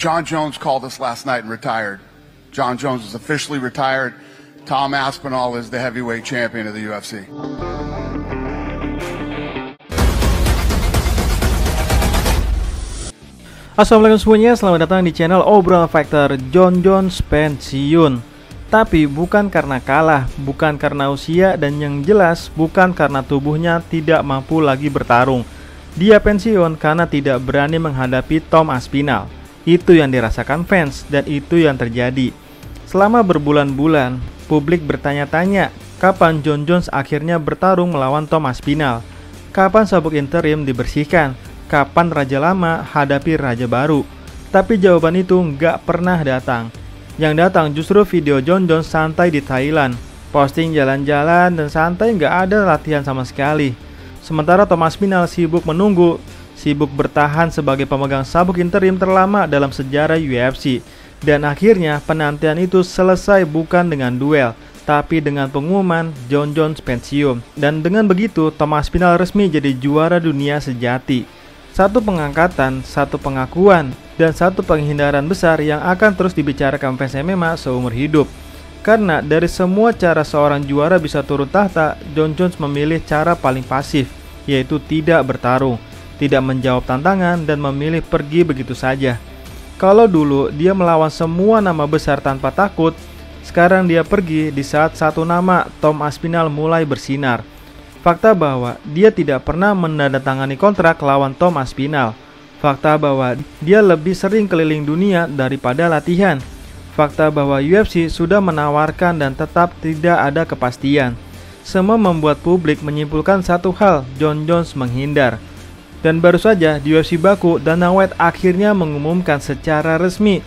John Jones called us last night and retired. John Jones is officially retired. Tom Aspinall is the heavyweight champion of the UFC. Assalamualaikum semuanya, selamat datang di channel Obrolan Fighter. John Jones pensiun, tapi bukan karena kalah, bukan karena usia, dan yang jelas bukan karena tubuhnya tidak mampu lagi bertarung. Dia pensiun karena tidak berani menghadapi Tom Aspinall. Itu yang dirasakan fans, dan itu yang terjadi. Selama berbulan-bulan, publik bertanya-tanya kapan John Jones akhirnya bertarung melawan Tom Aspinall. Kapan sabuk interim dibersihkan? Kapan raja lama hadapi raja baru? Tapi jawaban itu nggak pernah datang. Yang datang justru video John Jones santai di Thailand, posting jalan-jalan dan santai, nggak ada latihan sama sekali. Sementara Tom Aspinall sibuk menunggu, sibuk bertahan sebagai pemegang sabuk interim terlama dalam sejarah UFC. Dan akhirnya penantian itu selesai bukan dengan duel, tapi dengan pengumuman John Jones pensiun. Dan dengan begitu Tom Aspinall resmi jadi juara dunia sejati. Satu pengangkatan, satu pengakuan, dan satu penghindaran besar yang akan terus dibicarakan fans MMA seumur hidup. Karena dari semua cara seorang juara bisa turun tahta, John Jones memilih cara paling pasif, yaitu tidak bertarung, tidak menjawab tantangan, dan memilih pergi begitu saja. Kalau dulu dia melawan semua nama besar tanpa takut, sekarang dia pergi di saat satu nama, Tom Aspinall, mulai bersinar. Fakta bahwa dia tidak pernah menandatangani kontrak lawan Tom Aspinall. Fakta bahwa dia lebih sering keliling dunia daripada latihan. Fakta bahwa UFC sudah menawarkan dan tetap tidak ada kepastian. Semua membuat publik menyimpulkan satu hal, John Jones menghindar. Dan baru saja di UFC Baku, Dana White akhirnya mengumumkan secara resmi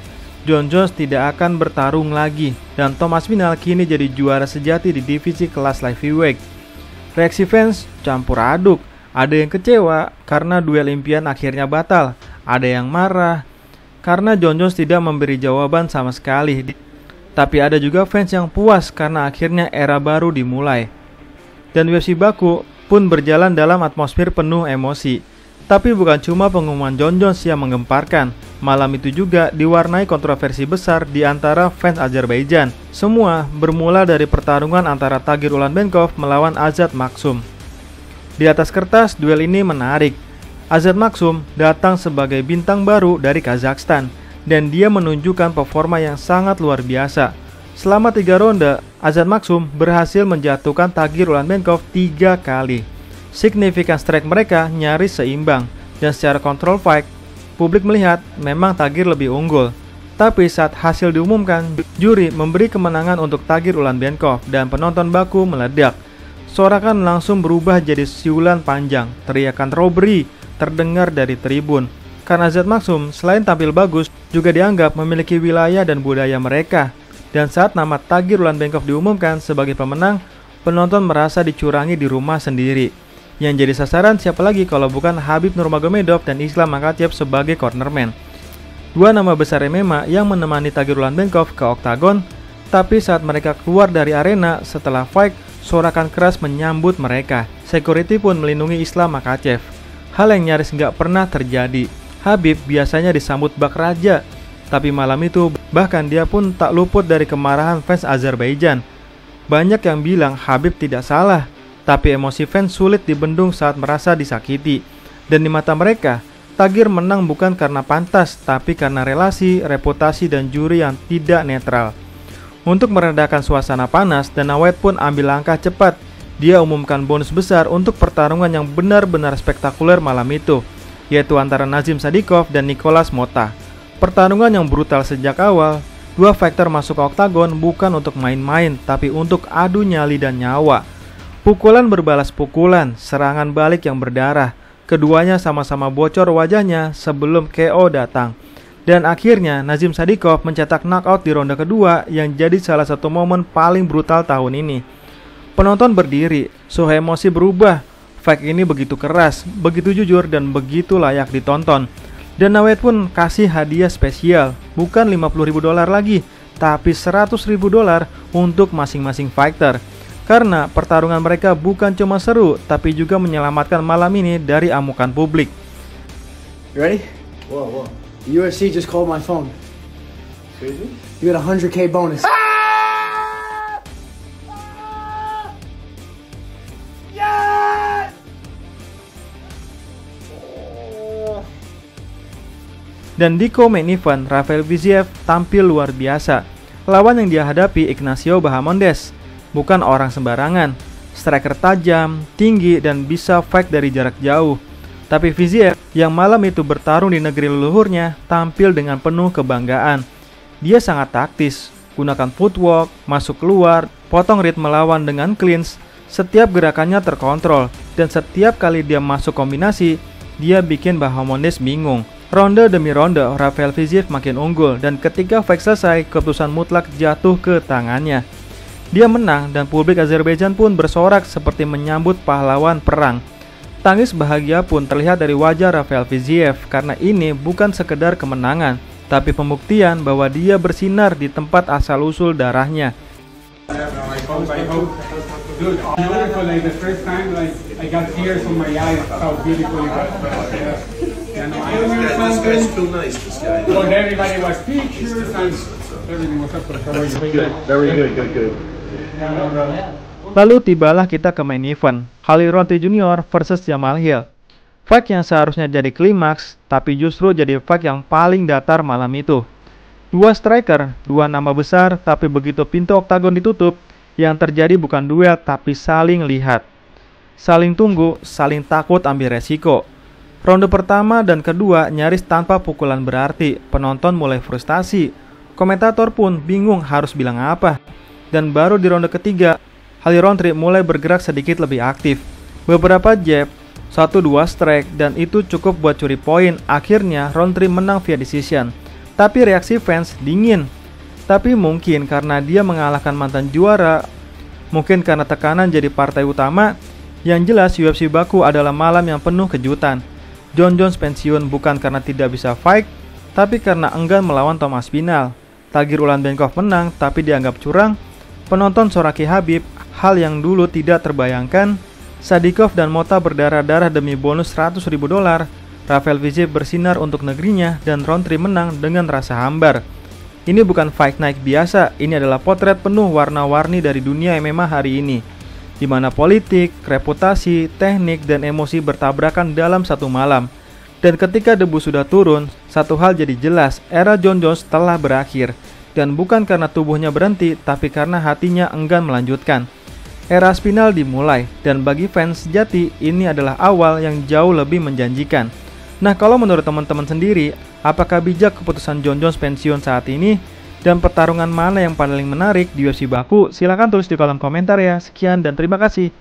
John Jones tidak akan bertarung lagi, dan Tom Aspinall kini jadi juara sejati di divisi kelas light heavyweight. Reaksi fans campur aduk, ada yang kecewa karena duel impian akhirnya batal, ada yang marah karena John Jones tidak memberi jawaban sama sekali. Tapi ada juga fans yang puas karena akhirnya era baru dimulai. Dan UFC Baku pun berjalan dalam atmosfer penuh emosi. Tapi bukan cuma pengumuman John Jones yang menggemparkan, malam itu juga diwarnai kontroversi besar di antara fans Azerbaijan. Semua bermula dari pertarungan antara Tagir Ulanbekov melawan Azat Maksum. Di atas kertas, duel ini menarik. Azat Maksum datang sebagai bintang baru dari Kazakhstan, dan dia menunjukkan performa yang sangat luar biasa. Selama 3 ronde, Azat Maksum berhasil menjatuhkan Tagir Ulanbekov 3 kali. Signifikan strike mereka nyaris seimbang, dan secara control fight, publik melihat memang Tagir lebih unggul. Tapi saat hasil diumumkan, juri memberi kemenangan untuk Tagir Ulanbekov dan penonton Baku meledak. Sorakan langsung berubah jadi siulan panjang, teriakan robbery terdengar dari tribun. Karena Azat Maksum selain tampil bagus, juga dianggap memiliki wilayah dan budaya mereka. Dan saat nama Tagir Ulanbekov diumumkan sebagai pemenang, penonton merasa dicurangi di rumah sendiri. Yang jadi sasaran siapa lagi kalau bukan Khabib Nurmagomedov dan Islam Makhachev sebagai cornerman. Dua nama besar MMA yang menemani Tagir Ulanbekov ke oktagon, tapi saat mereka keluar dari arena setelah fight, sorakan keras menyambut mereka. Security pun melindungi Islam Makhachev. Hal yang nyaris nggak pernah terjadi. Khabib biasanya disambut bak raja, tapi malam itu bahkan dia pun tak luput dari kemarahan fans Azerbaijan. Banyak yang bilang Khabib tidak salah, tapi emosi fans sulit dibendung saat merasa disakiti. Dan di mata mereka, Tagir menang bukan karena pantas, tapi karena relasi, reputasi, dan juri yang tidak netral. Untuk meredakan suasana panas, Dana White pun ambil langkah cepat. Dia umumkan bonus besar untuk pertarungan yang benar-benar spektakuler malam itu, yaitu antara Nazim Sadikov dan Nicolas Motta. Pertarungan yang brutal sejak awal. Dua fighter masuk ke oktagon bukan untuk main-main, tapi untuk adu nyali dan nyawa. Pukulan berbalas pukulan, serangan balik yang berdarah. Keduanya sama-sama bocor wajahnya sebelum KO datang. Dan akhirnya Nazim Sadikov mencetak knockout di ronde kedua yang jadi salah satu momen paling brutal tahun ini. Penonton berdiri, suhu emosi berubah. Fight ini begitu keras, begitu jujur, dan begitu layak ditonton. Dan Dana White pun kasih hadiah spesial, bukan $50.000 lagi, tapi $100.000 untuk masing-masing fighter. Karena pertarungan mereka bukan cuma seru, tapi juga menyelamatkan malam ini dari amukan publik. You ready? Whoa, whoa. UFC just called my phone. Seriously? You got a 100K bonus. Dan di co-main event, Rafael Fiziev tampil luar biasa. Lawan yang dia hadapi Ignacio Bahamondes, bukan orang sembarangan. Striker tajam, tinggi, dan bisa fight dari jarak jauh. Tapi Fiziev yang malam itu bertarung di negeri leluhurnya tampil dengan penuh kebanggaan. Dia sangat taktis, gunakan footwork, masuk keluar, potong ritme lawan dengan cleans. Setiap gerakannya terkontrol, dan setiap kali dia masuk kombinasi, dia bikin Bahamondes bingung. Ronde demi ronde, Rafael Fiziev makin unggul, dan ketika fight selesai, keputusan mutlak jatuh ke tangannya. Dia menang, dan publik Azerbaijan pun bersorak seperti menyambut pahlawan perang. Tangis bahagia pun terlihat dari wajah Rafael Fiziev, karena ini bukan sekedar kemenangan, tapi pembuktian bahwa dia bersinar di tempat asal-usul darahnya. Dude, beautiful, like the first time, like I got tears on my eyes, how beautiful it was. Yeah, no, I remember something. Too nice, this guy. Well, everybody was pictures and everything was up for the Very good. Lalu tibalah kita ke main event, Khalil Rountree Jr. versus Jamal Hill. Fight yang seharusnya jadi klimaks, tapi justru jadi fight yang paling datar malam itu. Dua striker, dua nama besar, tapi begitu pintu oktagon ditutup, yang terjadi bukan duel tapi saling lihat. Saling tunggu, saling takut ambil resiko. Ronde pertama dan kedua nyaris tanpa pukulan berarti, penonton mulai frustasi. Komentator pun bingung harus bilang apa. Dan baru di ronde ketiga, Khalil Rountree mulai bergerak sedikit lebih aktif. Beberapa jab, 1-2 strike, dan itu cukup buat curi poin. Akhirnya Rountree menang via decision. Tapi reaksi fans dingin. Tapi mungkin karena dia mengalahkan mantan juara, mungkin karena tekanan jadi partai utama. Yang jelas UFC Baku adalah malam yang penuh kejutan. Jon Jones pensiun bukan karena tidak bisa fight, tapi karena enggan melawan Thomas Spinal. Tagir Ulanbekov menang tapi dianggap curang. Penonton soraki Khabib, hal yang dulu tidak terbayangkan. Sadikov dan Mota berdarah-darah demi bonus $100.000. Rafael Fiziev bersinar untuk negerinya dan Rountree menang dengan rasa hambar. Ini bukan fight night biasa, ini adalah potret penuh warna-warni dari dunia MMA hari ini, di mana politik, reputasi, teknik, dan emosi bertabrakan dalam satu malam. Dan ketika debu sudah turun, satu hal jadi jelas, era Jon Jones telah berakhir. Dan bukan karena tubuhnya berhenti, tapi karena hatinya enggan melanjutkan. Era Spinal dimulai, dan bagi fans sejati, ini adalah awal yang jauh lebih menjanjikan. Nah, kalau menurut teman-teman sendiri, apakah bijak keputusan Jon Jones pensiun saat ini? Dan pertarungan mana yang paling menarik di UFC Baku? Silahkan tulis di kolom komentar ya. Sekian dan terima kasih.